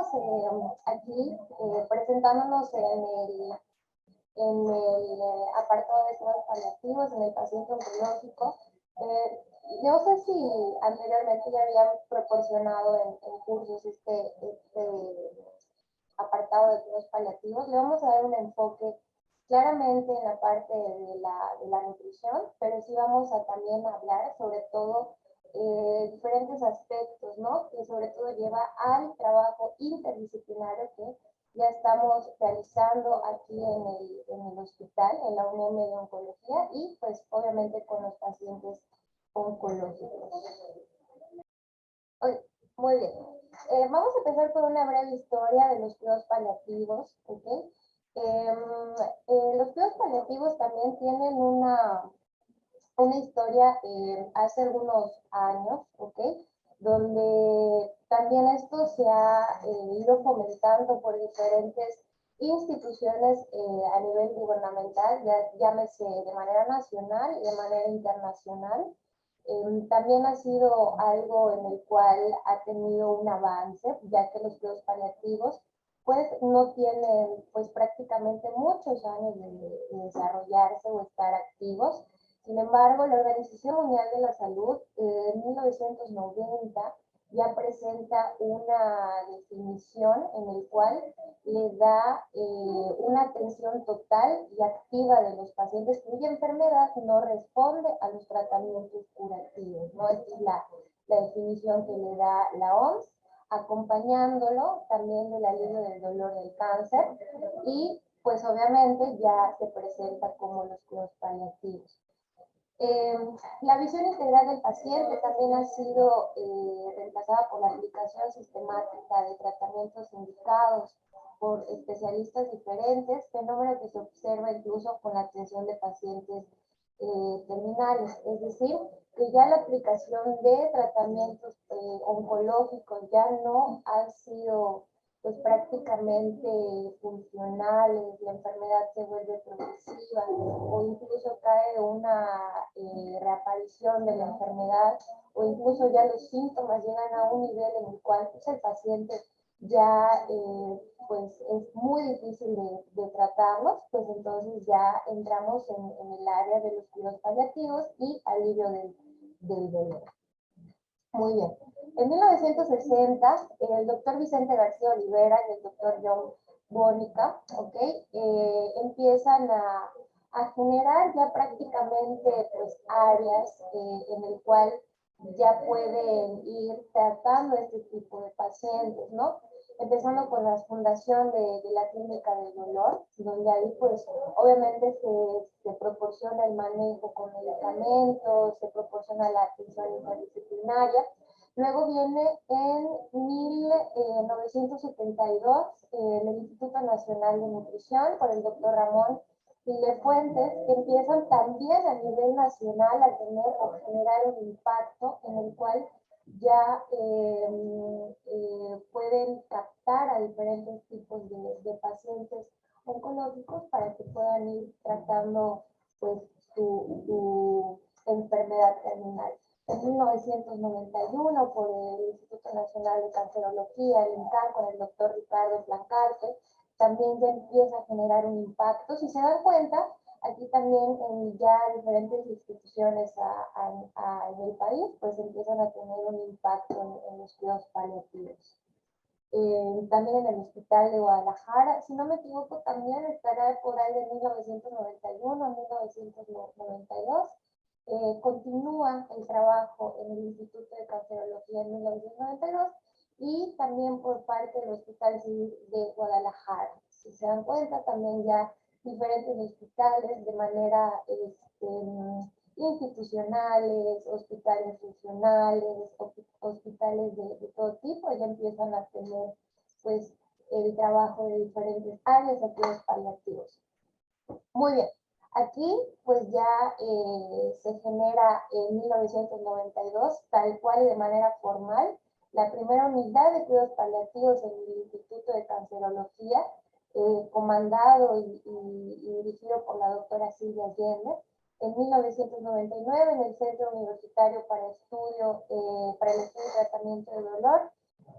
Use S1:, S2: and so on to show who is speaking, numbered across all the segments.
S1: estamos aquí presentándonos en el apartado de cuidados paliativos, en el paciente oncológico. No sé si anteriormente ya habían proporcionado en cursos este apartado de cuidados paliativos. Le vamos a dar un enfoque claramente en la parte de la nutrición, pero sí vamos a también hablar sobre todo diferentes aspectos, ¿no? Que sobre todo lleva al trabajo interdisciplinario que ya estamos realizando aquí en el hospital, en la UNEM de Oncología, y pues obviamente con los pacientes oncológicos. Muy bien. Vamos a empezar con una breve historia de los cuidados paliativos, ¿ok? Los cuidados paliativos también tienen una historia hace algunos años, ¿ok? Donde también esto se ha ido fomentando por diferentes instituciones a nivel gubernamental, ya llámese de manera nacional y de manera internacional. También ha sido algo en el cual ha tenido un avance, ya que los cuidados paliativos pues no tienen pues prácticamente muchos años de desarrollarse o estar activos. Sin embargo, la Organización Mundial de la Salud en 1990 ya presenta una definición en el cual le da una atención total y activa de los pacientes cuya enfermedad no responde a los tratamientos curativos, ¿no? Esta es la definición que le da la OMS, acompañándolo también del alivio del dolor del cáncer, y pues obviamente ya se presenta como los cuidados paliativos. La visión integral del paciente también ha sido reemplazada por la aplicación sistemática de tratamientos indicados por especialistas diferentes, fenómeno que se observa incluso con la atención de pacientes terminales, es decir, que ya la aplicación de tratamientos oncológicos ya no han sido pues prácticamente funcionales, la enfermedad se vuelve progresiva o incluso cae una reaparición de la enfermedad, o incluso ya los síntomas llegan a un nivel en el cual pues, el paciente ya pues es muy difícil de tratarlos, pues entonces ya entramos en el área de los cuidados paliativos y alivio del dolor. Muy bien. En 1960, el doctor Vicente García Olivera y el doctor John Bonica, ¿okay? Empiezan a generar ya prácticamente pues, áreas en el cual ya pueden ir tratando este tipo de pacientes, ¿no? Empezando con la fundación de la clínica del dolor, donde ahí pues obviamente se proporciona el manejo con medicamentos, se proporciona la atención interdisciplinaria. Luego viene en 1972 el Instituto Nacional de Nutrición por el doctor Ramón Fuentes, que empiezan también a nivel nacional a tener o generar un impacto en el cual ya pueden captar a diferentes tipos de pacientes oncológicos para que puedan ir tratando pues su enfermedad terminal. En 1991, por el Instituto Nacional de Cancerología, el INCAN, con el doctor Ricardo Blancarte, también ya empieza a generar un impacto. Si se dan cuenta, aquí también en ya diferentes instituciones en el país, pues empiezan a tener un impacto en los cuidados paliativos. También en el Hospital de Guadalajara, si no me equivoco, también estará por ahí de 1991 a 1992. Continúa el trabajo en el Instituto de Cancerología en 1992 y también por parte del Hospital Civil de Guadalajara. Si se dan cuenta, también ya diferentes hospitales de manera institucionales, hospitales funcionales, hospitales de todo tipo, ya empiezan a tener pues el trabajo de diferentes áreas de cuidados paliativos. Muy bien. Aquí, pues ya se genera en 1992, tal cual y de manera formal, la primera unidad de cuidados paliativos en el Instituto de Cancerología, comandado y dirigido por la doctora Silvia Allende. En 1999, en el Centro Universitario para el Estudio y Tratamiento de Dolor,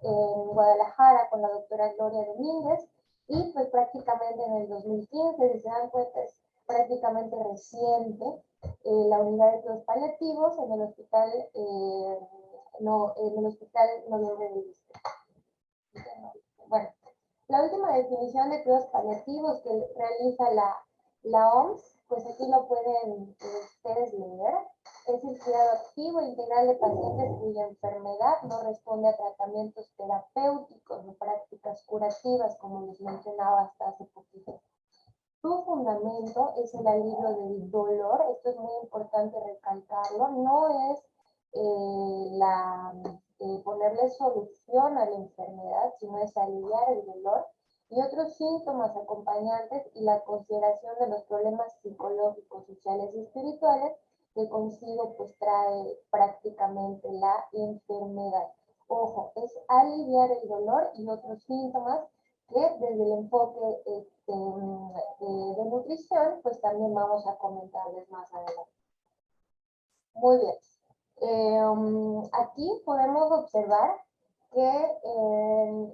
S1: en Guadalajara con la doctora Gloria Domínguez, y pues prácticamente en el 2015, si se dan cuenta, es prácticamente reciente, la unidad de cuidados paliativos en el hospital, en el hospital Noviembre del Distrito. Bueno, la última definición de cuidados paliativos que realiza la OMS, pues aquí lo pueden ustedes leer, es el cuidado activo e integral de pacientes cuya enfermedad no responde a tratamientos terapéuticos o prácticas curativas, como les mencionaba hasta hace poquito. Su fundamento es el alivio del dolor, esto es muy importante recalcarlo, no es ponerle solución a la enfermedad, sino es aliviar el dolor y otros síntomas acompañantes y la consideración de los problemas psicológicos, sociales y espirituales que consigo pues trae prácticamente la enfermedad. Ojo, es aliviar el dolor y otros síntomas que desde el enfoque de nutrición pues también vamos a comentarles más adelante. Muy bien. Aquí podemos observar que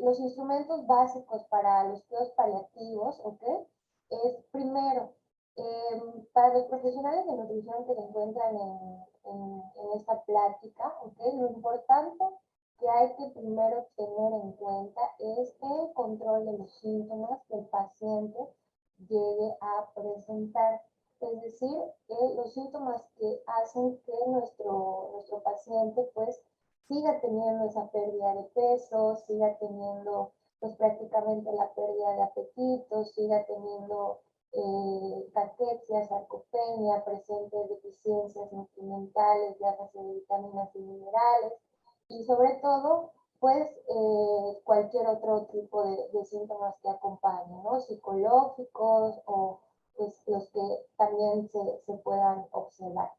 S1: los instrumentos básicos para los cuidados paliativos, ¿ok? Es primero, para los profesionales de nutrición que se encuentran en esta plática, ¿ok? Lo importante que hay que primero tener en cuenta es el control de los síntomas que el paciente llegue a presentar. Es decir, los síntomas que hacen que nuestro paciente pues siga teniendo esa pérdida de peso, siga teniendo pues prácticamente la pérdida de apetito, siga teniendo caquexia, sarcopenia, presentes deficiencias nutrimentales, de vitaminas y minerales, y sobre todo pues cualquier otro tipo de síntomas que acompañen, ¿no? Psicológicos o pues los que también se puedan observar.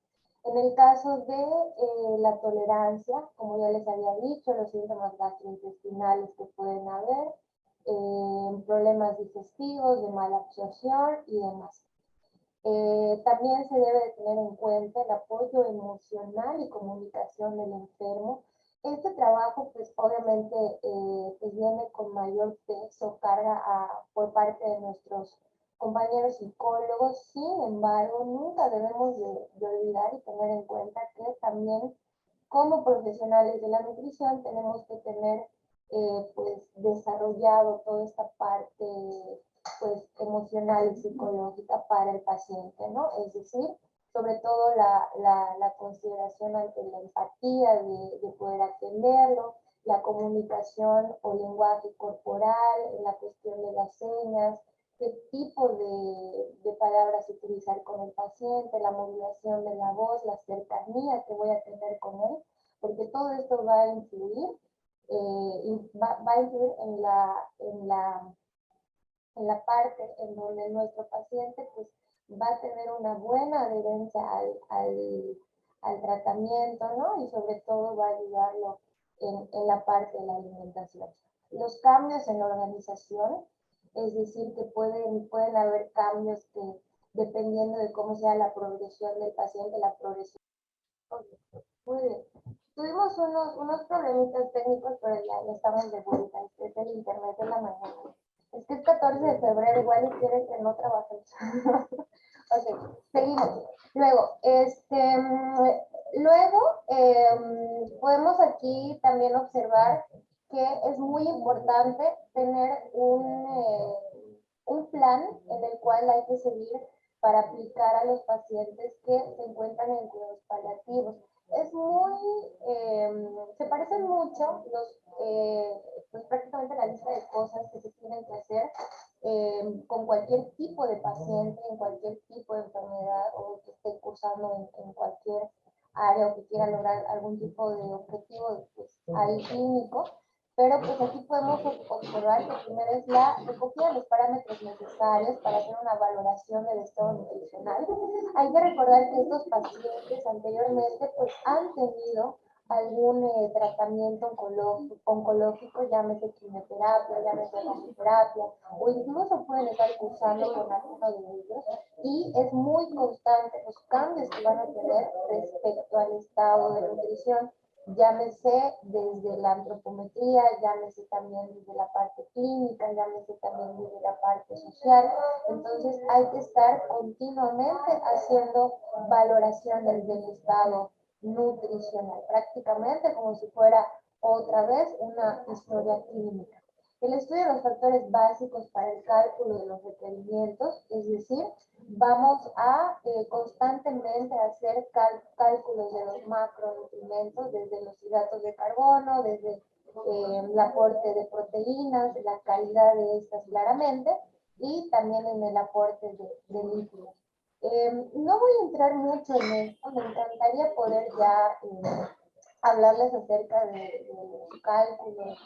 S1: En el caso de la tolerancia, como ya les había dicho, los síntomas gastrointestinales que pueden haber, problemas digestivos, de mala absorción y demás. También se debe de tener en cuenta el apoyo emocional y comunicación del enfermo. Este trabajo, pues obviamente, pues viene con mayor peso, carga por parte de nuestros compañeros psicólogos. Sin embargo, nunca debemos de olvidar y tener en cuenta que también como profesionales de la nutrición tenemos que tener pues desarrollado toda esta parte pues emocional y psicológica para el paciente, ¿no? Es decir, sobre todo la consideración ante la empatía de poder atenderlo, la comunicación o lenguaje corporal, la cuestión de las señas, qué tipo de palabras utilizar con el paciente, la modulación de la voz, la cercanía que voy a tener con él, porque todo esto va a influir, va a influir en la parte en donde nuestro paciente pues, va a tener una buena adherencia al tratamiento, ¿no? Y sobre todo va a ayudarlo en la parte de la alimentación. Los cambios en la organización, es decir, que pueden haber cambios que dependiendo de cómo sea la progresión del paciente, la progresión. Muy bien. Tuvimos unos problemitas técnicos, pero ya estamos de vuelta. Es el internet de la mañana. Es que es 14 de febrero, igual y quiere que no trabajemos. Ok, seguimos. Luego, podemos aquí también observar que es muy importante tener un plan en el cual hay que seguir para aplicar a los pacientes que se encuentran en cuidados paliativos. Es muy, se parecen mucho pues prácticamente la lista de cosas que se tienen que hacer con cualquier tipo de paciente, en cualquier tipo de enfermedad o que esté cursando en cualquier área o que quiera lograr algún tipo de objetivo pues, ahí clínico. Pero pues aquí podemos observar que primero es la recogida de los parámetros necesarios para hacer una valoración del estado nutricional. Hay que recordar que estos pacientes anteriormente pues han tenido algún tratamiento oncológico, llámese quimioterapia, llámese radioterapia, o incluso pueden estar cursando con alguno de ellos, y es muy constante los cambios que van a tener respecto al estado de nutrición. llámese desde la antropometría, llámese también desde la parte clínica, llámese también desde la parte social. Entonces hay que estar continuamente haciendo valoraciones del estado nutricional, prácticamente como si fuera otra vez una historia clínica. El estudio de los factores básicos para el cálculo de los requerimientos, es decir, vamos a constantemente hacer cálculos de los macronutrientes, desde los hidratos de carbono, desde el aporte de proteínas, la calidad de estas claramente, y también en el aporte de líquidos. No voy a entrar mucho en esto, me encantaría poder ya hablarles acerca de los cálculos.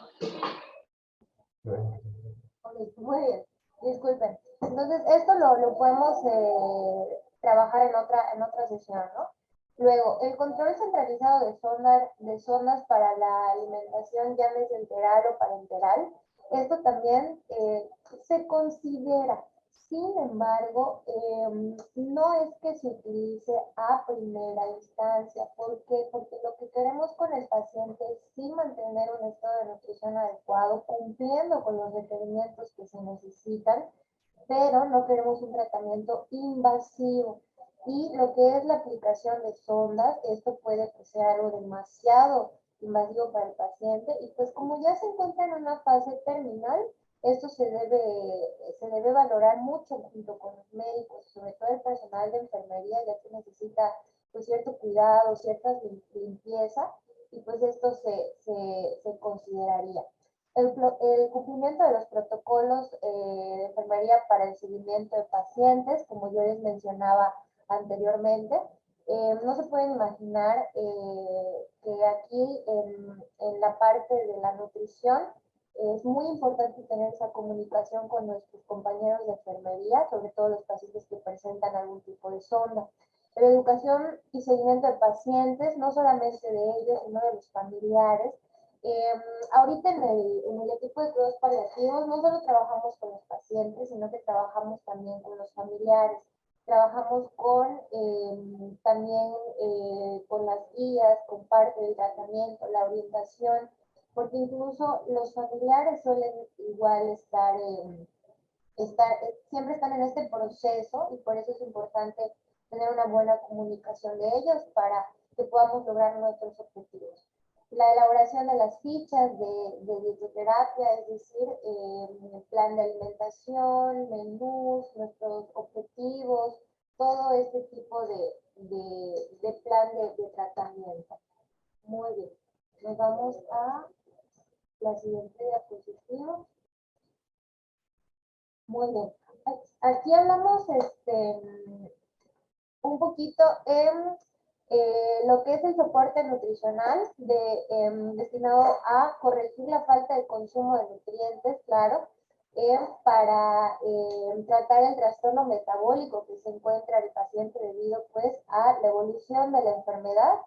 S1: Muy bien, disculpen. Entonces, esto lo podemos trabajar en otra sesión, ¿no? Luego, el control centralizado de sondas para la alimentación, llámese enteral o parenteral, esto también se considera. Sin embargo, no es que se utilice a primera instancia. ¿Por qué? Porque lo que queremos con el paciente es sí mantener un estado de nutrición adecuado, cumpliendo con los requerimientos que se necesitan, pero no queremos un tratamiento invasivo. Y lo que es la aplicación de sondas, esto puede ser algo demasiado invasivo para el paciente, y pues como ya se encuentra en una fase terminal, esto se debe valorar mucho junto con los médicos, sobre todo el personal de enfermería, ya que necesita pues, cierto cuidado, cierta limpieza, y pues esto se consideraría. El cumplimiento de los protocolos de enfermería para el seguimiento de pacientes, como yo les mencionaba anteriormente, no se pueden imaginar que aquí en la parte de la nutrición es muy importante tener esa comunicación con nuestros compañeros de enfermería, sobre todo los pacientes que presentan algún tipo de sonda. La educación y seguimiento de pacientes, no solamente de ellos, sino de los familiares. Ahorita en el equipo de cuidados paliativos no solo trabajamos con los pacientes, sino que trabajamos también con los familiares. Trabajamos también con las guías, con parte del tratamiento, la orientación, porque incluso los familiares suelen igual siempre están en este proceso, y por eso es importante tener una buena comunicación de ellos para que podamos lograr nuestros objetivos. La elaboración de las fichas de dietoterapia, es decir, plan de alimentación, menús, nuestros objetivos, todo este tipo de plan de tratamiento. Muy bien, nos vamos a la siguiente diapositiva. Muy bien. Aquí hablamos un poquito en lo que es el soporte nutricional destinado a corregir la falta de consumo de nutrientes, claro, para tratar el trastorno metabólico que se encuentra el paciente debido pues a la evolución de la enfermedad,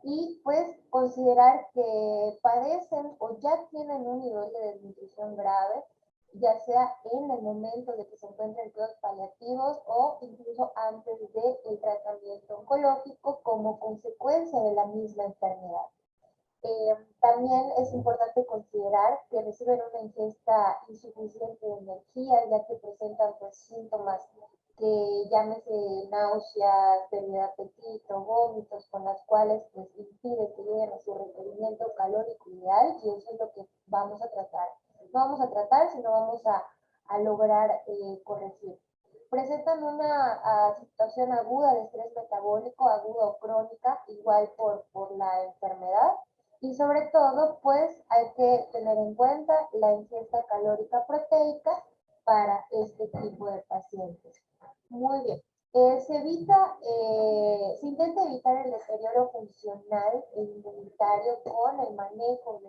S1: y pues considerar que padecen o ya tienen un nivel de desnutrición grave, ya sea en el momento de que se encuentren en cuidados paliativos o incluso antes del tratamiento oncológico como consecuencia de la misma enfermedad. También es importante considerar que reciben una ingesta insuficiente de energía, ya que presentan pues, síntomas que llámese náuseas, pérdida de apetito, vómitos, con las cuales pues, impide que lleguen a su requerimiento calórico ideal, y eso es lo que vamos a tratar. No vamos a tratar, sino vamos a lograr corregir. Presentan una situación aguda de estrés metabólico, aguda o crónica, igual por la enfermedad. Y sobre todo, pues hay que tener en cuenta la ingesta calórica proteica para este tipo de pacientes. Muy bien. Se intenta evitar el deterioro funcional e inmunitario con el manejo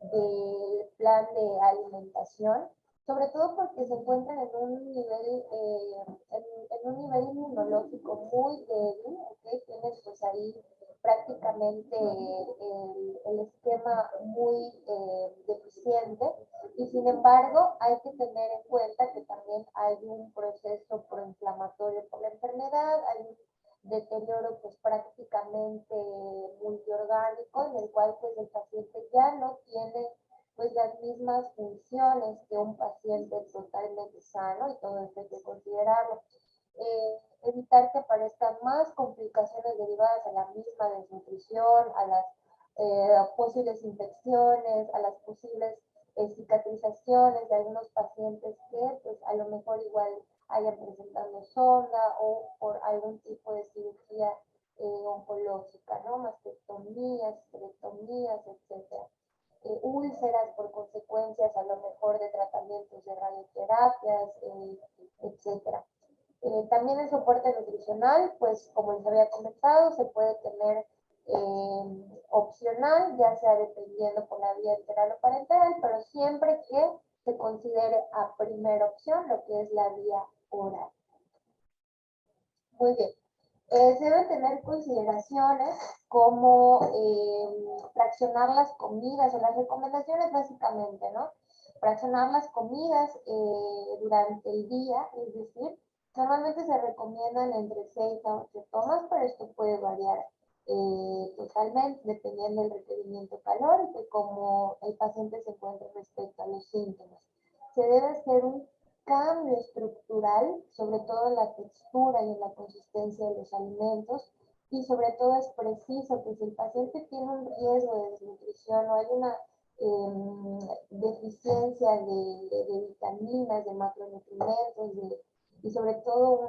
S1: del plan de alimentación, sobre todo porque se encuentran en un nivel inmunológico muy débil, ¿okay? Tienen pues ahí prácticamente el esquema muy deficiente, y sin embargo hay que tener en cuenta que también hay un proceso proinflamatorio por la enfermedad, hay deterioro pues prácticamente multiorgánico, en el cual pues el paciente ya no tiene pues las mismas funciones que un paciente totalmente sano, y todo esto hay que considerarlo. Evitar que aparezcan más complicaciones derivadas a la misma desnutrición, a las posibles infecciones, a las posibles cicatrizaciones de algunos pacientes que pues a lo mejor igual hayan presentado sonda o por algún tipo de cirugía oncológica, ¿no? Mastectomías, histerectomías, etcétera. Úlceras por consecuencias a lo mejor de tratamientos de radioterapias, etcétera. También el soporte nutricional, pues como les había comentado, se puede tener opcional, ya sea dependiendo por la vía enteral o parenteral, pero siempre que se considere a primera opción lo que es la vía oral. Muy bien. Se deben tener consideraciones como fraccionar las comidas o las recomendaciones básicamente, ¿no? Fraccionar las comidas durante el día, es decir, normalmente se recomiendan entre 6 a 8 tomas, pero esto puede variar totalmente dependiendo del requerimiento calórico y cómo el paciente se encuentra respecto a los síntomas. Se debe hacer un cambio estructural, sobre todo en la textura y en la consistencia de los alimentos, y sobre todo es preciso que si el paciente tiene un riesgo de desnutrición o hay una deficiencia de vitaminas, de macronutrientes, y sobre todo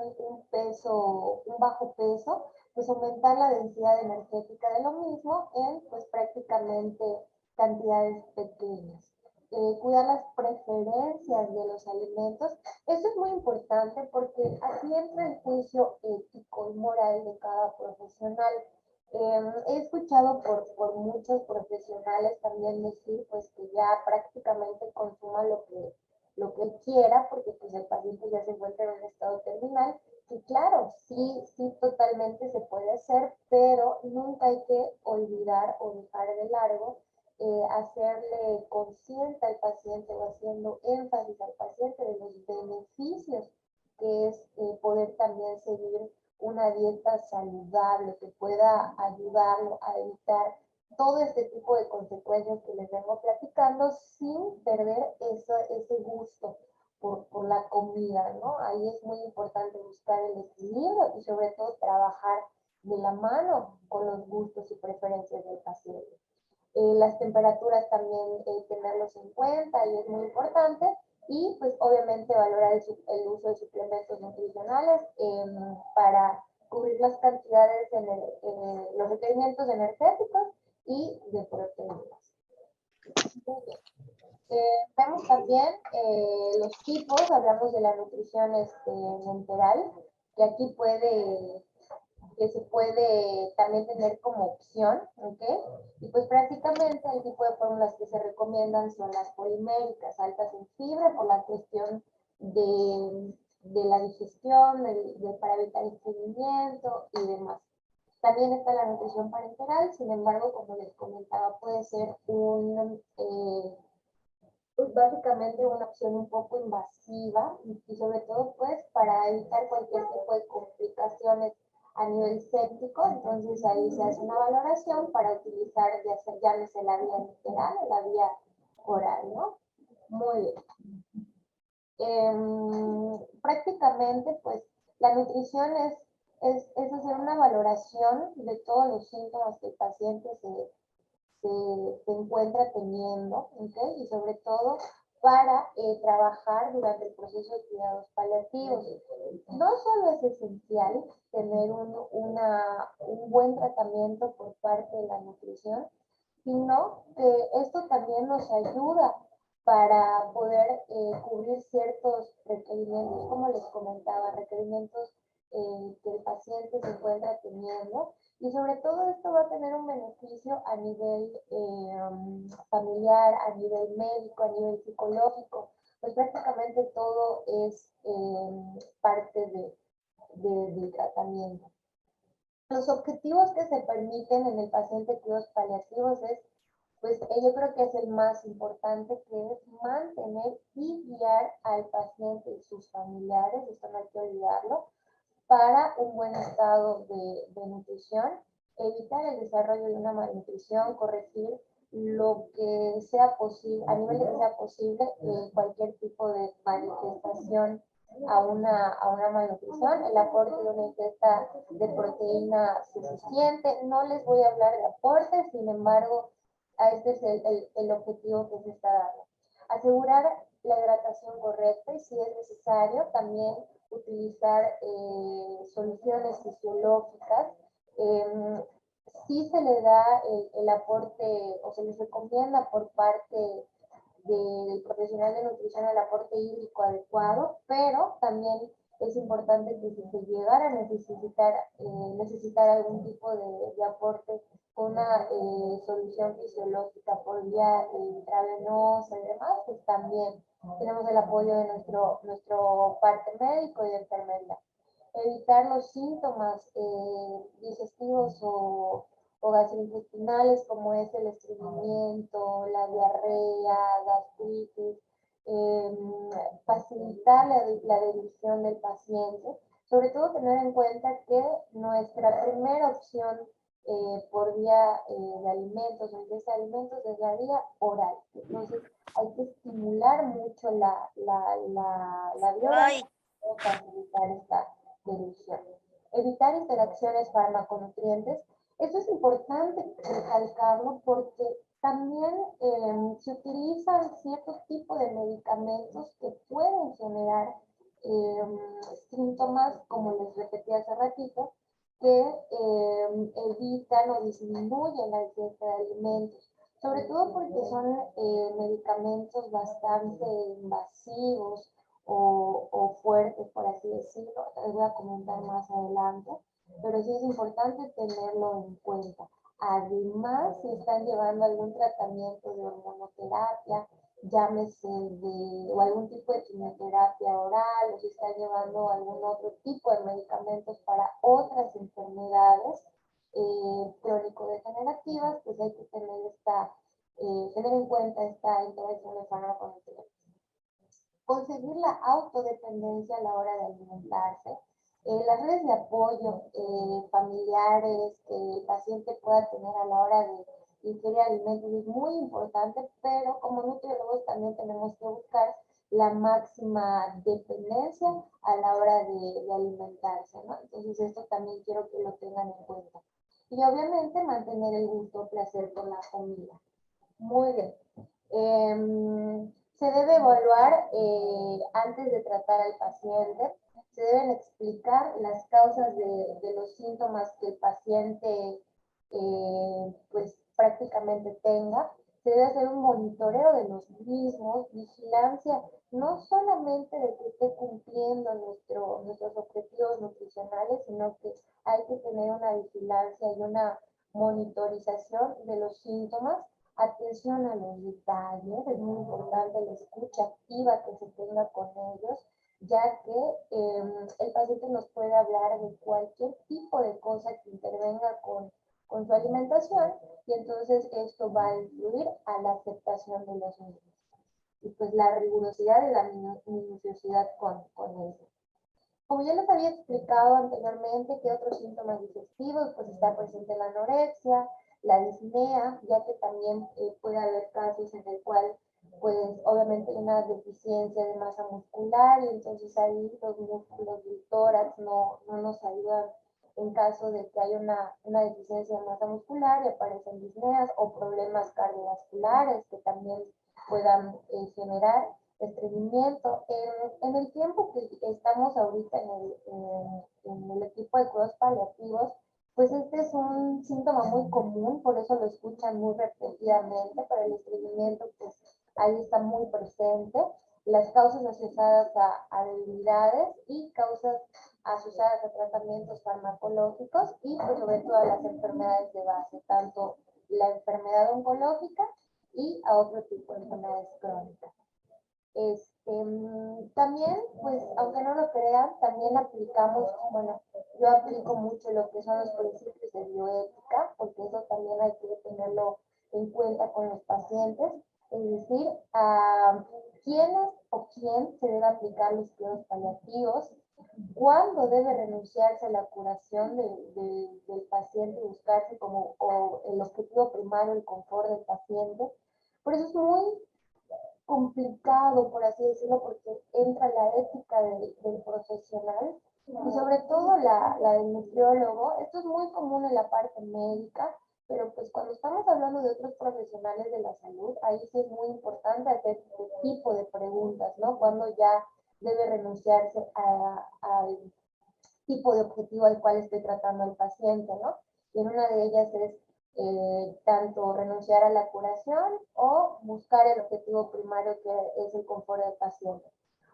S1: un bajo peso, pues aumentar la densidad energética de lo mismo en pues prácticamente cantidades pequeñas. Cuidar las preferencias de los alimentos. Esto es muy importante porque aquí entra el juicio ético y moral de cada profesional. He escuchado por muchos profesionales también decir pues que ya prácticamente consuma lo que él quiera porque pues el paciente ya se encuentra en un estado terminal. Y claro, sí, sí, totalmente se puede hacer, pero nunca hay que olvidar o dejar de largo hacerle consciente al paciente o haciendo énfasis al paciente de los beneficios que es poder también seguir una dieta saludable que pueda ayudarlo a evitar todo este tipo de consecuencias que les vengo platicando sin perder ese gusto por la comida, ¿no? Ahí es muy importante buscar el equilibrio y sobre todo trabajar de la mano con los gustos y preferencias del paciente. Las temperaturas también tenerlos en cuenta y es muy importante. Y pues obviamente valorar el uso de suplementos nutricionales para cubrir las cantidades los requerimientos energéticos y de proteínas. Muy bien. Vemos también los tipos, hablamos de la nutrición enteral, que aquí se puede también tener como opción, ¿ok? Y pues prácticamente el tipo de fórmulas que se recomiendan son las poliméricas, altas en fibra por la cuestión de la digestión, para evitar estreñimiento y demás. También está la nutrición parenteral, sin embargo, como les comentaba, puede ser pues básicamente una opción un poco invasiva y sobre todo pues para evitar cualquier tipo de complicaciones a nivel séptico. Entonces ahí se hace una valoración para utilizar ya no sé la vía literal o la vía oral, ¿no? Muy bien. Prácticamente pues la nutrición es hacer una valoración de todos los síntomas que el paciente se encuentra teniendo, ¿okay? Y sobre todo para trabajar durante el proceso de cuidados paliativos. No solo es esencial tener un buen tratamiento por parte de la nutrición, sino que esto también nos ayuda para poder cubrir ciertos requerimientos, como les comentaba, requerimientos que el paciente se encuentra teniendo. Y sobre todo esto va a tener un beneficio a nivel familiar, a nivel médico, a nivel psicológico. Pues prácticamente todo es parte del tratamiento. Los objetivos que se permiten en el paciente cuidados paliativos es, pues yo creo que es el más importante, que es mantener y guiar al paciente y sus familiares, esto no hay que olvidarlo, para un buen estado de nutrición, evitar el desarrollo de una malnutrición, corregir lo que sea posible, a nivel de que sea posible, cualquier tipo de manifestación a una malnutrición, el aporte de una ingesta de proteína suficiente. No les voy a hablar de aportes, sin embargo, este es el objetivo que se está dando. Asegurar la hidratación correcta y si es necesario también utilizar soluciones fisiológicas. Sí se le da el aporte o se les recomienda por parte del profesional de nutrición el aporte hídrico adecuado, pero también es importante que si se llegara a necesitar algún tipo de aporte con una solución fisiológica por vía intravenosa y demás, pues también tenemos el apoyo de nuestro parte médico y de enfermería. Evitar los síntomas digestivos o gastrointestinales como es el estreñimiento, la diarrea, gastritis, facilitar la delusión del paciente, sobre todo tener en cuenta que nuestra primera opción por vía de alimentos o ingesta de alimentos es la vía oral. Entonces hay que estimular mucho la vía oral para facilitar esta delusión. Evitar interacciones farmaconutrientes. Esto es importante recalcarlo porque también se utilizan ciertos tipos de medicamentos que pueden generar síntomas, como les repetí hace ratito, que evitan o disminuyen la ingesta de alimentos, sobre todo porque son medicamentos bastante invasivos o fuertes, por así decirlo. Les voy a comentar más adelante, pero sí es importante tenerlo en cuenta. Además, si están llevando algún tratamiento de hormonoterapia, llámese o algún tipo de quimioterapia oral, o si están llevando algún otro tipo de medicamentos para otras enfermedades crónico-degenerativas, pues hay que tener en cuenta esta interacción de farmaconutrientes. Conseguir la autodependencia a la hora de alimentarse. Las redes de apoyo familiares que el paciente pueda tener a la hora de ingerir alimentos es muy importante, pero como nutriólogos también tenemos que buscar la máxima dependencia a la hora de alimentarse, ¿no? Entonces esto también quiero que lo tengan en cuenta. Y obviamente mantener el gusto o placer por la comida. Muy bien. Se debe evaluar antes de tratar al paciente, se deben explicar las causas de los síntomas que el paciente pues prácticamente tenga, se debe hacer un monitoreo de los mismos, vigilancia, no solamente de que esté cumpliendo nuestros objetivos nutricionales, sino que hay que tener una vigilancia y una monitorización de los síntomas. Atención a los detalles, es muy importante la escucha activa que se tenga con ellos, ya que el paciente nos puede hablar de cualquier tipo de cosa que intervenga con su alimentación y entonces esto va a influir a la aceptación de los mismos. Y pues la rigurosidad y la minuciosidad con ello. Como ya les había explicado anteriormente que otros síntomas digestivos, pues está presente la anorexia, la disnea, ya que también puede haber casos en el cual, pues obviamente hay una deficiencia de masa muscular y entonces ahí los músculos del tórax no nos ayudan en caso de que haya una deficiencia de masa muscular y aparecen disneas o problemas cardiovasculares que también puedan generar estreñimiento. En el tiempo que estamos ahorita en el equipo de cuidados paliativos, pues este es un síntoma muy común, por eso lo escuchan muy repetidamente, pero el estreñimiento pues ahí está muy presente. Las causas asociadas a debilidades y causas asociadas a tratamientos farmacológicos y pues sobre todo a las enfermedades de base, tanto la enfermedad oncológica y a otro tipo de enfermedades crónicas. También, pues, aunque no lo crean, también aplicamos, bueno, yo aplico mucho lo que son los principios de bioética, porque eso también hay que tenerlo en cuenta con los pacientes, es decir, a quiénes o quién se debe aplicar los cuidados paliativos, cuándo debe renunciarse a la curación del paciente y buscarse como o el objetivo primario, el confort del paciente. Por eso es muy complicado, por así decirlo, porque entra la ética del profesional y sobre todo la del nutriólogo. Esto es muy común en la parte médica, pero pues cuando estamos hablando de otros profesionales de la salud, ahí sí es muy importante hacer este tipo de preguntas, ¿no? Cuando ya debe renunciarse al tipo de objetivo al cual esté tratando el paciente, ¿no? Y en una de ellas es tanto renunciar a la curación o buscar el objetivo primario que es el confort del paciente.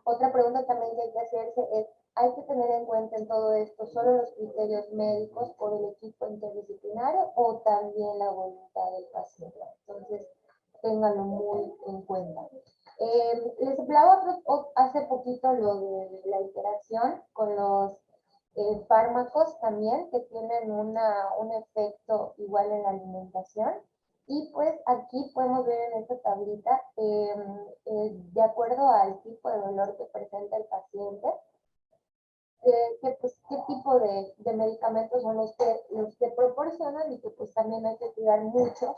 S1: Otra pregunta también que hay que hacerse es, ¿hay que tener en cuenta en todo esto solo los criterios médicos por el equipo interdisciplinario o también la voluntad del paciente? Entonces, ténganlo muy en cuenta. Les hablaba hace poquito lo de la interacción con los fármacos también que tienen un efecto igual en la alimentación. Y pues aquí podemos ver en esta tablita, de acuerdo al tipo de dolor que presenta el paciente, pues, qué tipo de medicamentos son los que proporcionan y que pues también hay que cuidar mucho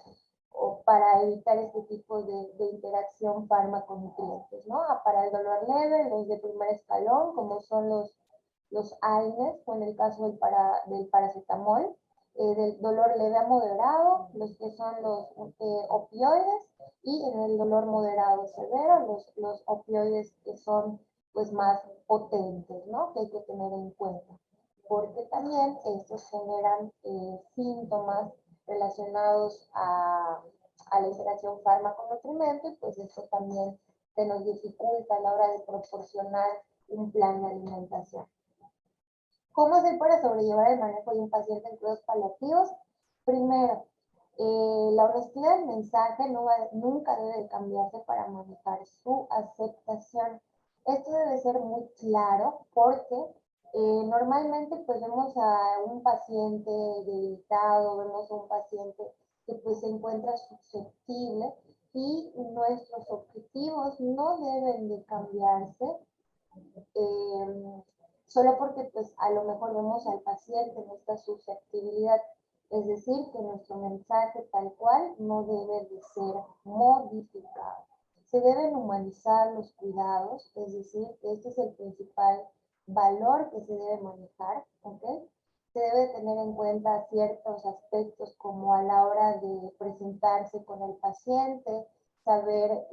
S1: o para evitar este tipo de interacción fármaco-nutrientes, ¿no? Para el dolor leve, los de primer escalón, como son los AINES, o en el caso del paracetamol, del dolor leve a moderado, los que son los opioides, y en el dolor moderado severo, los opioides que son pues más potentes, ¿no? Que hay que tener en cuenta, porque también estos generan síntomas relacionados a la interacción fármaco-nutrimento y pues esto también se nos dificulta a la hora de proporcionar un plan de alimentación. ¿Cómo hacer para sobrellevar el manejo de un paciente en cuidados paliativos? Primero, la honestidad del mensaje nunca debe cambiarse para manejar su aceptación. Esto debe ser muy claro porque normalmente pues vemos a un paciente debilitado, vemos a un paciente que pues se encuentra susceptible y nuestros objetivos no deben de cambiarse solo porque pues a lo mejor vemos al paciente en esta susceptibilidad. Es decir, que nuestro mensaje tal cual no debe de ser modificado. Se deben humanizar los cuidados, es decir, que este es el principal valor que se debe manejar, ¿ok? Se debe tener en cuenta ciertos aspectos como a la hora de presentarse con el paciente, saber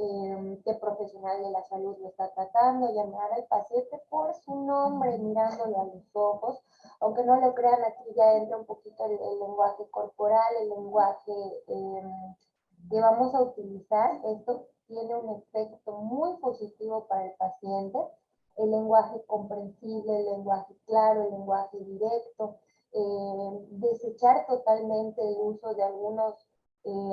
S1: qué profesional de la salud lo está tratando, llamar al paciente por su nombre, mirándolo a los ojos. Aunque no lo crean, aquí ya entra un poquito el lenguaje corporal, el lenguaje que vamos a utilizar. Esto tiene un efecto muy positivo para el paciente. El lenguaje comprensible, el lenguaje claro, el lenguaje directo, desechar totalmente el uso de algunos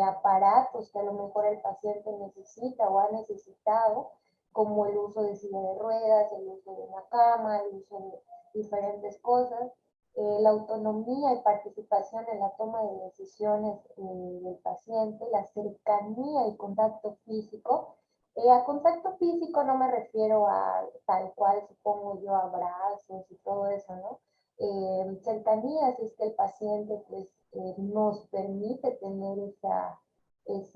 S1: aparatos que a lo mejor el paciente necesita o ha necesitado, como el uso de silla de ruedas, el uso de una cama, el uso de diferentes cosas, la autonomía y participación en la toma de decisiones del paciente, la cercanía y contacto físico. A contacto físico no me refiero a tal cual, supongo yo, abrazos y todo eso, ¿no? Cercanía, si es que el paciente pues, nos permite tener pues,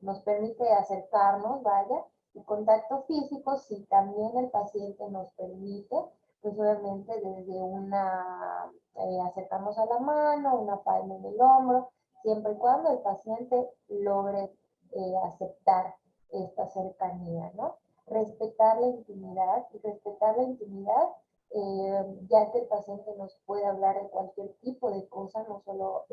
S1: nos permite acercarnos, vaya, y contacto físico, si también el paciente nos permite, pues obviamente desde acercarnos a la mano, una palma en el hombro, siempre y cuando el paciente logre aceptar esta cercanía, ¿no? Respetar la intimidad y respetar la intimidad ya que el paciente nos puede hablar de cualquier tipo de cosa, no solo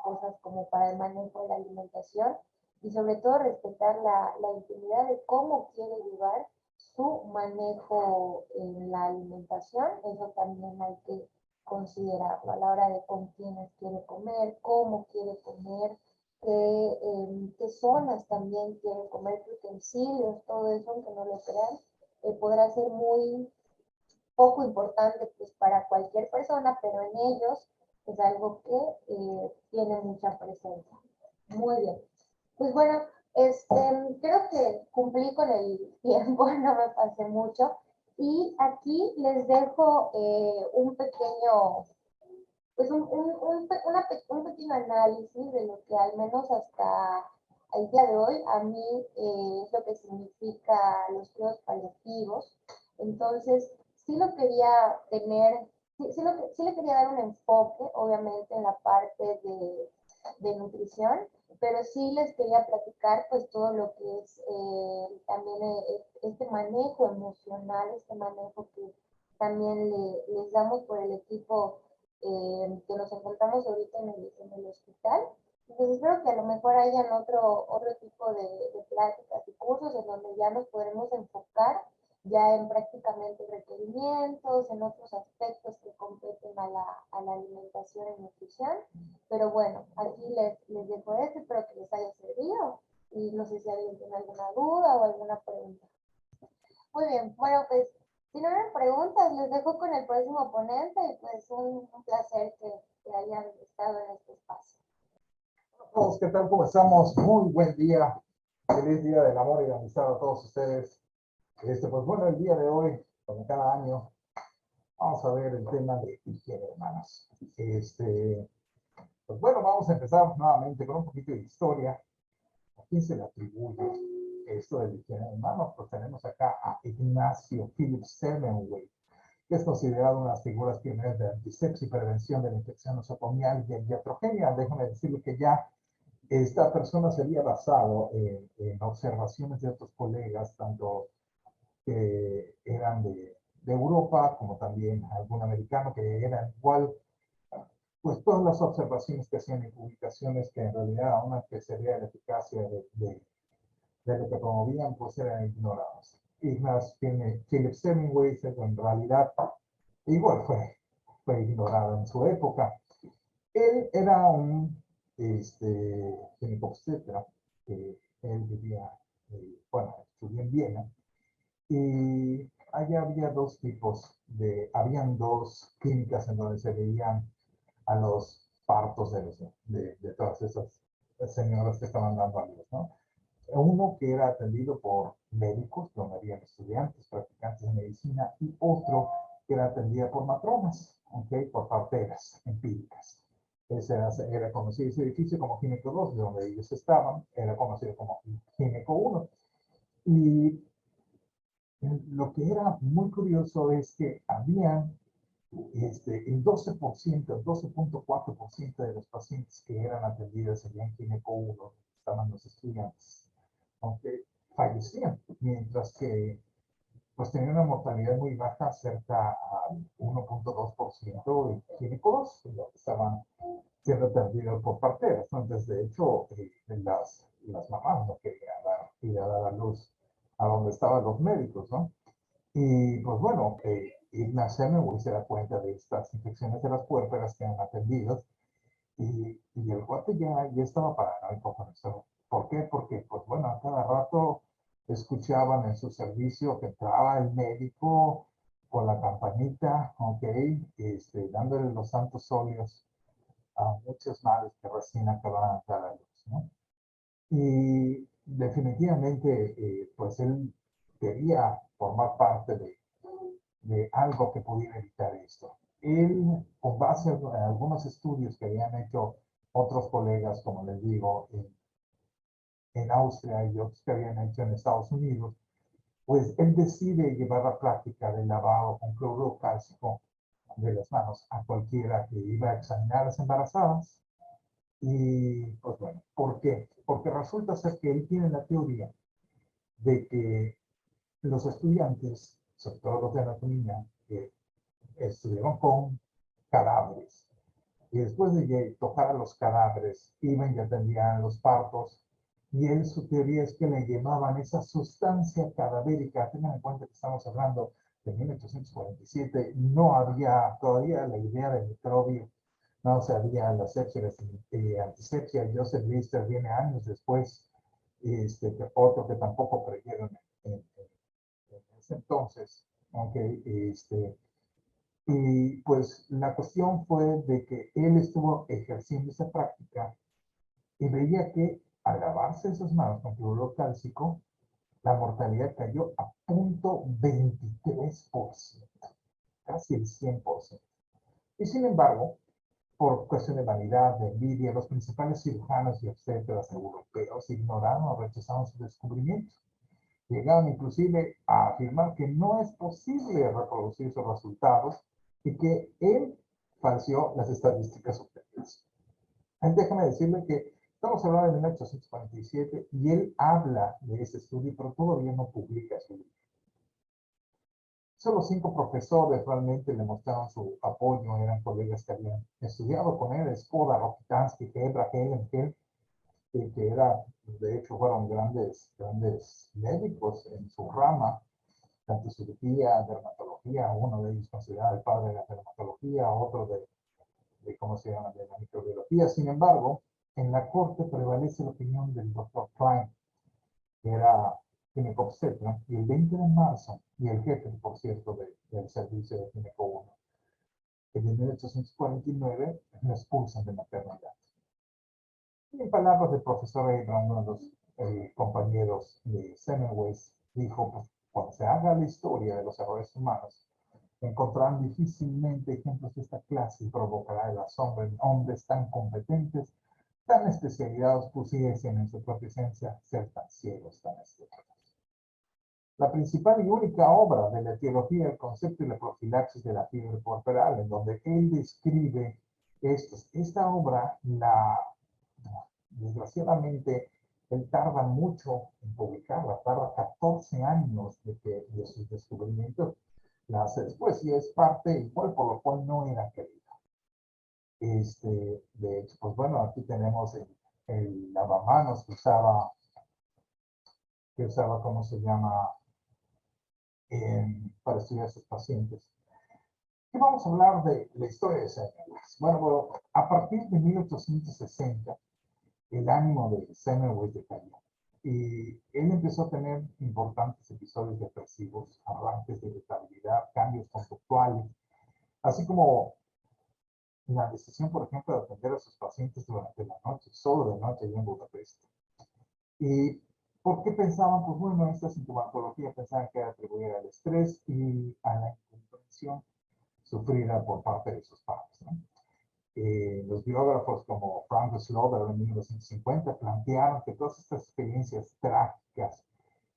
S1: cosas como para el manejo de la alimentación, y sobre todo respetar la intimidad de cómo quiere llevar su manejo en la alimentación. Eso también hay que considerarlo a la hora de con quiénes quiere comer, cómo quiere comer, qué zonas también quiere comer, qué utensilios, todo eso, aunque no lo crean, podrá ser muy poco importante pues para cualquier persona, pero en ellos es algo que tiene mucha presencia. Muy bien. Pues bueno, creo que cumplí con el tiempo, no me pasé mucho. Y aquí les dejo un pequeño, pues un pequeño análisis de lo que al menos hasta el día de hoy a mí es lo que significa los cuidados paliativos. Entonces, sí lo quería tener, sí le quería dar un enfoque, obviamente, en la parte de nutrición, pero sí les quería platicar pues todo lo que es también este manejo emocional, este manejo que también les damos por el equipo que nos encontramos ahorita en el hospital. Entonces espero que a lo mejor hayan otro tipo de pláticas y cursos en donde ya nos podremos enfocar ya en prácticamente requerimientos, en otros aspectos que competen a la alimentación y nutrición. Pero bueno, aquí les dejo esto, espero que les haya servido y no sé si alguien tiene alguna duda o alguna pregunta. Muy bien, bueno, pues si no hay preguntas, les dejo con el próximo ponente y pues un placer que hayan estado en este espacio.
S2: Todos, ¿qué tal? ¿Cómo estamos? Muy buen día. Feliz día del amor y la amistad a todos ustedes. Pues bueno, el día de hoy, como cada año, vamos a ver el tema de higiene, hermanos. Pues bueno, vamos a empezar nuevamente con un poquito de historia. ¿A quién se le atribuye esto de la higiene de manos? Pues tenemos acá a Ignacio Philip Semenway, que es considerado una de las figuras pioneras de antisepsia y prevención de la infección nosocomial y iatrogenia. Déjame decirle que ya esta persona se había basado en observaciones de otros colegas, tanto que eran de Europa como también algún americano que eran igual, pues todas las observaciones que hacían en publicaciones que en realidad aún que sería la eficacia de lo que promovían, pues eran ignorados. Ignaz Philip Semmelweis en realidad igual fue ignorado en su época. Él era un ginecobstetra, que él vivía, bueno, estudió en Viena, y allá había dos tipos habían dos clínicas en donde se veían a los partos de todas esas señoras que estaban dando a luz, ¿no? Uno que era atendido por médicos, donde habían estudiantes, practicantes de medicina, y otro que era atendido por matronas, ¿okay? Por parteras empíricas. Era conocido ese edificio como Gineco 2, de donde ellos estaban, era conocido como Gineco 1. Y lo que era muy curioso es que había el 12%, el 12.4% de los pacientes que eran atendidos en Gineco 1, estaban los estudiantes, aunque fallecían, mientras que pues tenía una mortalidad muy baja, cerca al 1.2% en Gineco 2, estaban siendo atendidos por parteras. Entonces, de hecho, las mamás no querían ir a dar a luz a donde estaban los médicos, ¿no? Y pues bueno, Ignacio Semmelweis se da cuenta de estas infecciones de las puérperas que han atendido y el cuate ya estaba paranoico con eso. ¿Por qué? Porque pues bueno, a cada rato escuchaban en su servicio que entraba el médico con la campanita, ok, dándole los santos óleos a muchas madres que recién acababan de dar a luz, ¿no? Y definitivamente, pues él quería formar parte de algo que pudiera evitar esto. Él, con base en algunos estudios que habían hecho otros colegas, como les digo, en Austria y otros que habían hecho en Estados Unidos, pues él decide llevar la práctica del lavado con cloruro cálcico de las manos a cualquiera que iba a examinar a las embarazadas. Y pues bueno, ¿por qué? Porque resulta ser que él tiene la teoría de que los estudiantes, sobre todo los de anatomía, que estuvieron con cadáveres, y después de tocar a los cadáveres, iban y atendían los partos, y él, su teoría es que le llevaban esa sustancia cadavérica. Tengan en cuenta que estamos hablando de 1847, no había todavía la idea del microbio, no sabía la sepsia, antisepsia. Joseph Lister viene años después, otro que tampoco creyeron en ese entonces, aunque y pues la cuestión fue de que él estuvo ejerciendo esa práctica y veía que al lavarse esas manos con cloruro cálcico, la mortalidad cayó a 0.23%, casi el 100%. Y sin embargo, por cuestión de vanidad, de envidia, los principales cirujanos y obstetras europeos ignoraron o rechazaron su descubrimiento. Llegaron inclusive a afirmar que no es posible reproducir sus resultados y que él falseó las estadísticas obtenidas. Déjame decirle que estamos hablando de 1847 y él habla de ese estudio, pero todavía no publica su libro. Solo 5 profesores realmente le mostraron su apoyo, eran colegas que habían estudiado con él, Skoda, Rokitansky, Hebra, Helmkel, que era, de hecho, fueron grandes médicos en su rama, tanto cirugía, dermatología, uno de ellos considerado el padre de la dermatología, otro ¿cómo se llama?, de la microbiología. Sin embargo, en la corte prevalece la opinión del doctor Klein, que era ginecobstetra, y el 20 de marzo, y el jefe, por cierto, del servicio de Gineco 1, en 1849 lo expulsan de maternidad. Y en palabras del profesor Abraham, uno de los compañeros de Semmelweis, dijo, pues, cuando se haga la historia de los errores humanos, encontrarán difícilmente ejemplos de esta clase y provocará el asombro en hombres tan competentes, tan especializados, pusiesen en su propia esencia ser tan ciegos, tan estúpidos. La principal y única obra de la etiología, el concepto y la profilaxis de la fiebre puerperal, en donde él describe esta obra, desgraciadamente, él tarda mucho en publicarla, tarda 14 años de sus descubrimientos, la hace después y es parte igual por lo cual no era querido. De hecho, pues bueno, aquí tenemos el lavamanos que usaba, ¿cómo se llama?, para estudiar a sus pacientes. Y vamos a hablar de la historia de Semmelweis. Bueno, a partir de 1860, el ánimo de Semmelweis decayó. Y él empezó a tener importantes episodios depresivos, arranques de irritabilidad, cambios conductuales, así como la decisión, por ejemplo, de atender a sus pacientes durante la noche, solo de noche allá en Budapest. ¿Y por qué pensaban? Pues bueno, esta sintomatología pensaban que era atribuida al estrés y a la incomprensión sufrida por parte de sus padres, ¿no? Los biógrafos como Frank Slover en 1950 plantearon que todas estas experiencias trágicas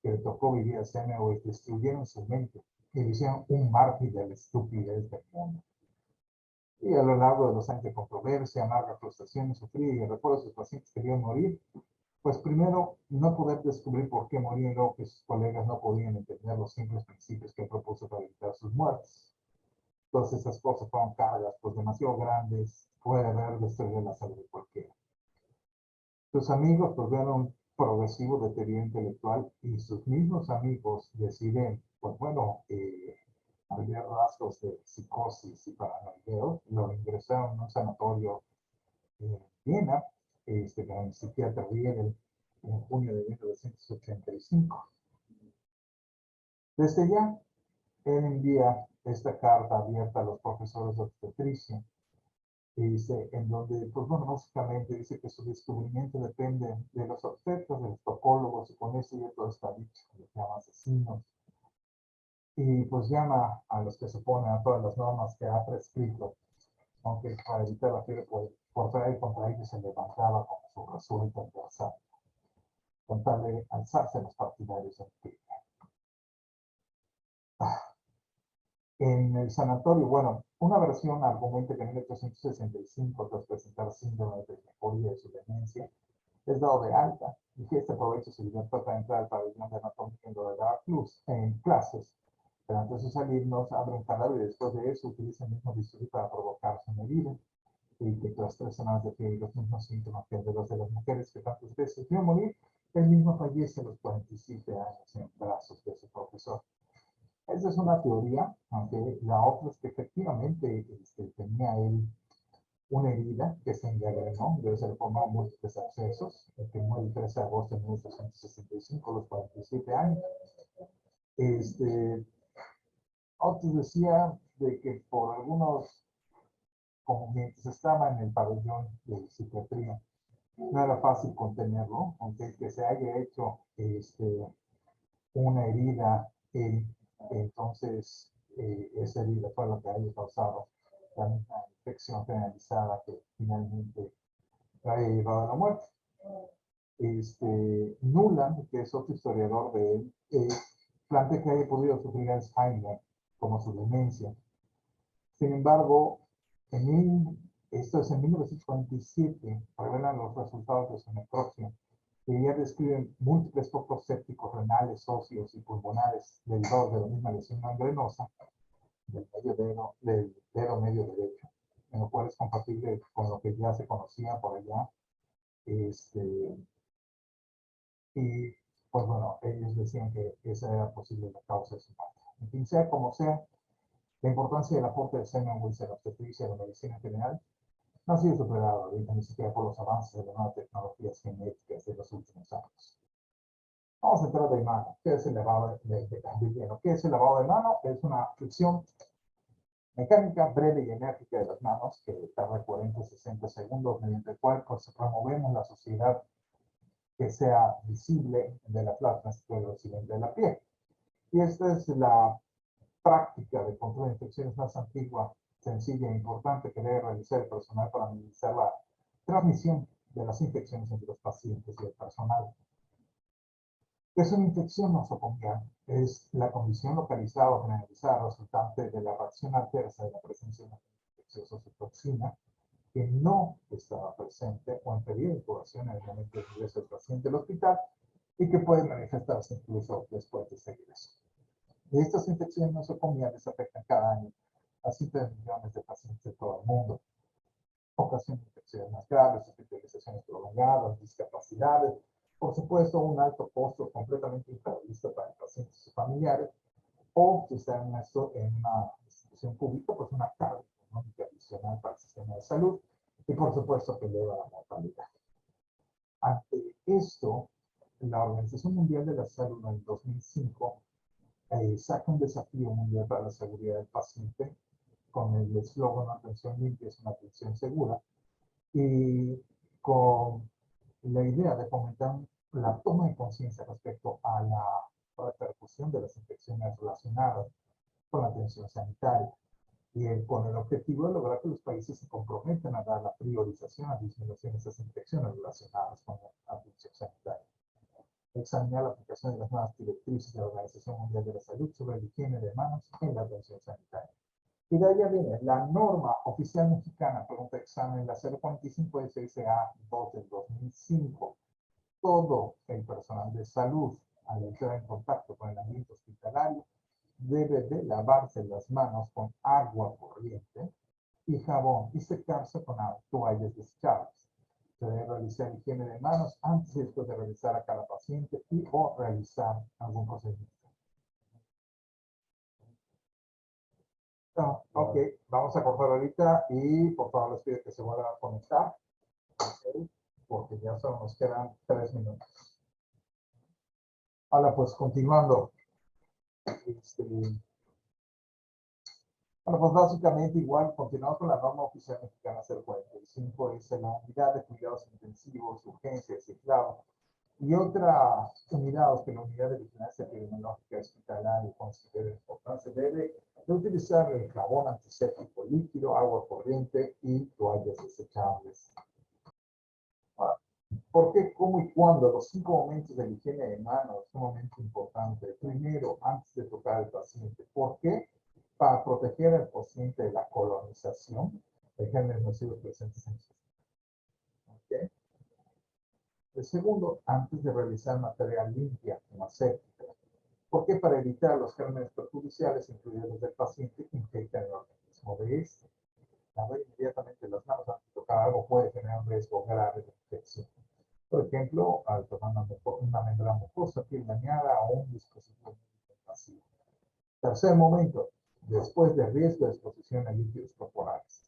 S2: que le tocó vivir a Semmelweis destruyeron su mente y le hicieron un mártir de la estupidez del mundo. Y a lo largo de los años de controversia, amarga frustración, sufrir y el recuerdo de sus pacientes que vieron morir, pues primero, no poder descubrir por qué morían, luego que sus colegas no podían entender los simples principios que propuso para evitar sus muertes. Todas esas cosas fueron cargas pues demasiado grandes, puede haber destruido la salud de cualquiera. Sus amigos pues vieron un progresivo deterioro intelectual y sus mismos amigos deciden, pues bueno, había rasgos de psicosis y paranoideo, lo ingresaron en un sanatorio en Viena, con el psiquiatra Riedel, en junio de 1985. Desde ya, él envía esta carta abierta a los profesores de obstetricia, en donde, pues bueno, básicamente dice que su descubrimiento depende de los obstetras, de los topólogos, y con eso ya todo está dicho, los llama asesinos. Y pues llama a los que se oponen a todas las normas que ha prescrito, aunque para evitar la fiebre porperal contra ellos se levantaba como su resuelto adversario, con tal de alzarse los partidarios en pie. En el sanatorio, bueno, una versión argumenta que en 1865, tras presentar síndrome de mejoría de su demencia, es dado de alta y que este aprovecha su libertad para entrar al pabellón de anatomía en clases. Pero antes de salir, nos abre un cadáver y después de eso utiliza el mismo bisturí para provocar su herida. Y que tras 3 semanas de fiebre y los mismos síntomas que de los de las mujeres que tantas veces vio morir, él mismo fallece a los 47 años en brazos de su profesor. Esa es una teoría, aunque la otra es que efectivamente tenía él una herida que se engangrenó, debe ser formado múltiples abscesos, que muere el 13 de agosto de 1965, a los 47 años. Otros decía de que por algunos, como mientras estaba en el pabellón de psiquiatría, no era fácil contenerlo, aunque que se haya hecho una herida, entonces esa herida fue lo que haya causado la misma infección generalizada que finalmente haya llevado a la muerte. Nuland, que es otro historiador de él, plantea que haya podido sufrir Alzheimer como su demencia. Sin embargo, esto es en 1947, revelan los resultados de su necropsia, que ya describen múltiples focos sépticos renales, óseos y pulmonares derivados de la misma lesión gangrenosa del dedo medio derecho, en lo cual es compatible con lo que ya se conocía por allá. Y pues bueno, ellos decían que esa era posible la causa de su muerte. En fin, sea como sea, la importancia del aporte de Semmelweis en la obstetricia y la medicina en general no ha sido superada ahorita ni siquiera por los avances de las nuevas tecnologías genéticas de los últimos años. Vamos a entrar de mano. ¿Qué es el lavado de hielo? ¿Qué es el lavado de mano? Es una fricción mecánica breve y enérgica de las manos que tarda 40 o 60 segundos, mediante el cual pues, removemos la suciedad que sea visible de la plata del occidente de la piel. Y esta es la práctica de control de infecciones más antigua, sencilla e importante que debe realizar el personal para minimizar la transmisión de las infecciones entre los pacientes y el personal. ¿Qué es una infección nosocomial? Es la condición localizada o generalizada resultante de la reacción adversa de la presencia de una infecciosa o toxina que no estaba presente o en periodo de incubación en el momento del ingreso del paciente al hospital y que puede manifestarse incluso después de ese ingreso. Estas infecciones nosocomiales afectan cada año a 7 millones de pacientes de todo el mundo. Ocasionan infecciones más graves, hospitalizaciones prolongadas, discapacidades, por supuesto, un alto costo completamente imprevisto para el paciente y sus familiares, o si está en una institución pública, pues una carga económica adicional para el sistema de salud, y por supuesto que eleva la mortalidad. Ante esto, la Organización Mundial de la Salud en el 2005 saca un desafío mundial para la seguridad del paciente con el eslogan "Atención limpia es una atención segura", y con la idea de fomentar la toma de conciencia respecto a la repercusión de las infecciones relacionadas con la atención sanitaria, y con el objetivo de lograr que los países se comprometan a dar la priorización a disminución de esas infecciones relacionadas con la atención sanitaria. Examinar la aplicación de las nuevas directrices de la Organización Mundial de la Salud sobre la higiene de manos en la atención sanitaria. Y de allá viene la norma oficial mexicana, pregunta examen, la 045 SSA 2 del 2005. Todo el personal de salud, al entrar en contacto con el ambiente hospitalario, debe de lavarse las manos con agua corriente y jabón y secarse con toallas desechables. Se debe realizar higiene de manos antes y después de revisar a cada paciente y o realizar algún procedimiento. No, ok, vamos a cortar ahorita y por favor les pido que se vuelvan a conectar, okay, porque ya solo nos quedan 3 minutos. Ahora pues continuando. Bueno, pues básicamente igual continuamos con la norma oficial mexicana 045, es la unidad de cuidados intensivos, urgencias y clavo. Y otra unidad, que la unidad de vigilancia epidemiológica hospitalaria considera importante, debe de utilizar el jabón antiséptico líquido, agua corriente y toallas desechables. ¿Por qué, cómo y cuándo? Los 5 momentos de la higiene de manos es sumamente importante. Primero, antes de tocar al paciente. ¿Por qué? Para proteger al paciente de la colonización de gérmenes nocivos presentes en su sistema. ¿Okay? El segundo, antes de realizar material limpia, como aséptica. ¿Por qué? Para evitar los gérmenes perjudiciales, incluidos los del paciente, que infectan el organismo de este. Lavar inmediatamente las manos antes de tocar algo puede generar un riesgo grave de infección. Por ejemplo, al tomar una membrana mucosa, piel dañada o un dispositivo invasivo. Tercer momento, después del riesgo de exposición a líquidos corporales.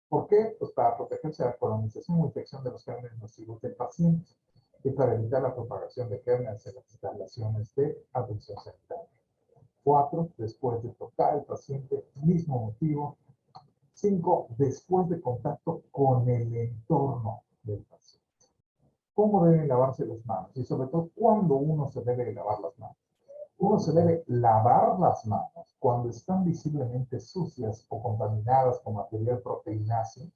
S2: ¿Por qué? Pues para protegerse de la colonización o infección de los gérmenes nocivos del paciente y para evitar la propagación de gérmenes en las instalaciones de atención sanitaria. 4, después de tocar al paciente, mismo motivo. 5, después de contacto con el entorno del paciente. ¿Cómo deben lavarse las manos? Y sobre todo, ¿cuándo uno se debe lavar las manos? Uno se debe lavar las manos cuando están visiblemente sucias o contaminadas con material proteínáceo,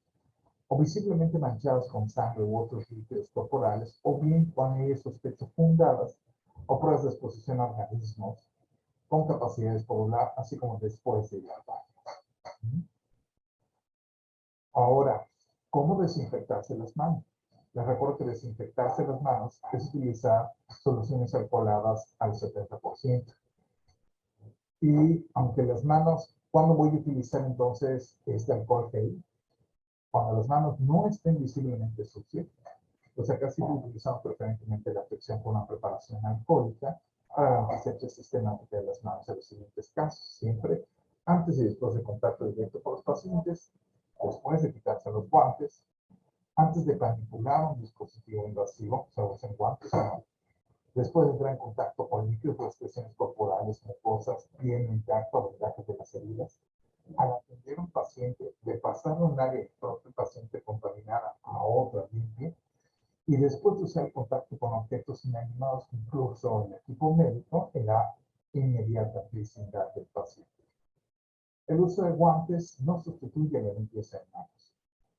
S2: o visiblemente manchadas con sangre u otros líquidos corporales, o bien cuando hay sospechas fundadas o pruebas de exposición a organismos con capacidades polar, así como después de ir al baño. Ahora, ¿cómo desinfectarse las manos? Les recuerdo que desinfectarse las manos es utilizar soluciones alcoholadas al 70%. Y aunque las manos, ¿cuándo voy a utilizar entonces este alcohol gel? Cuando las manos no estén visiblemente sucias. Pues acá sí utilizamos preferentemente la fricción con una preparación alcohólica para garantizar la sistemática de las manos en los siguientes casos. Siempre antes y después de contacto directo con los pacientes, después de quitarse los guantes, antes de manipular un dispositivo invasivo, se usen guantes o no, después de entrar en contacto con líquidos o expresiones corporales, mucosas, piel intacto, vendajes de las heridas, al atender a un paciente, de pasar un área propia del paciente contaminada a otra limpia, y después de usar el contacto con objetos inanimados, incluso el equipo médico, en la inmediata vecindad del paciente. El uso de guantes no sustituye la limpieza de manos.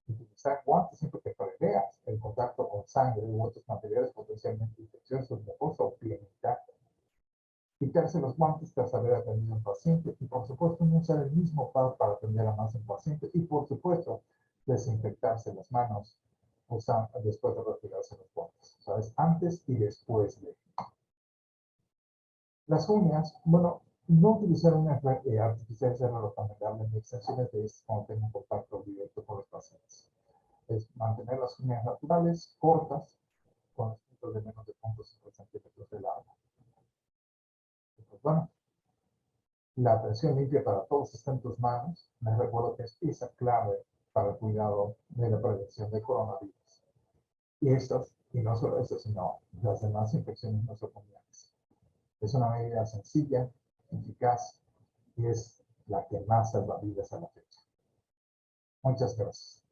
S2: Utilizar guantes siempre que preveas el contacto con sangre u otros materiales potencialmente infecciosos, mucosa o piel intacta. Quitarse los guantes tras haber atendido a un paciente y, por supuesto, no usar el mismo par para atender a más un paciente y, por supuesto, desinfectarse las manos después de retirarse los guantes. ¿Sabes? Antes y después de. Las uñas, bueno, no utilizar uñas artificiales es recomendable ni extensiones de estas cuando tengan contacto directo con los pacientes. Es mantener las uñas naturales, cortas, con puntos de menos de 0.5 centímetros de largo. Pues bueno, la atención limpia para todos está en tus manos. Les recuerdo que es pieza clave para el cuidado de la prevención de coronavirus. Y no solo estas, sino las demás infecciones nosocomiales. Es una medida sencilla, eficaz, y es la que más salva vidas a la fecha. Muchas gracias.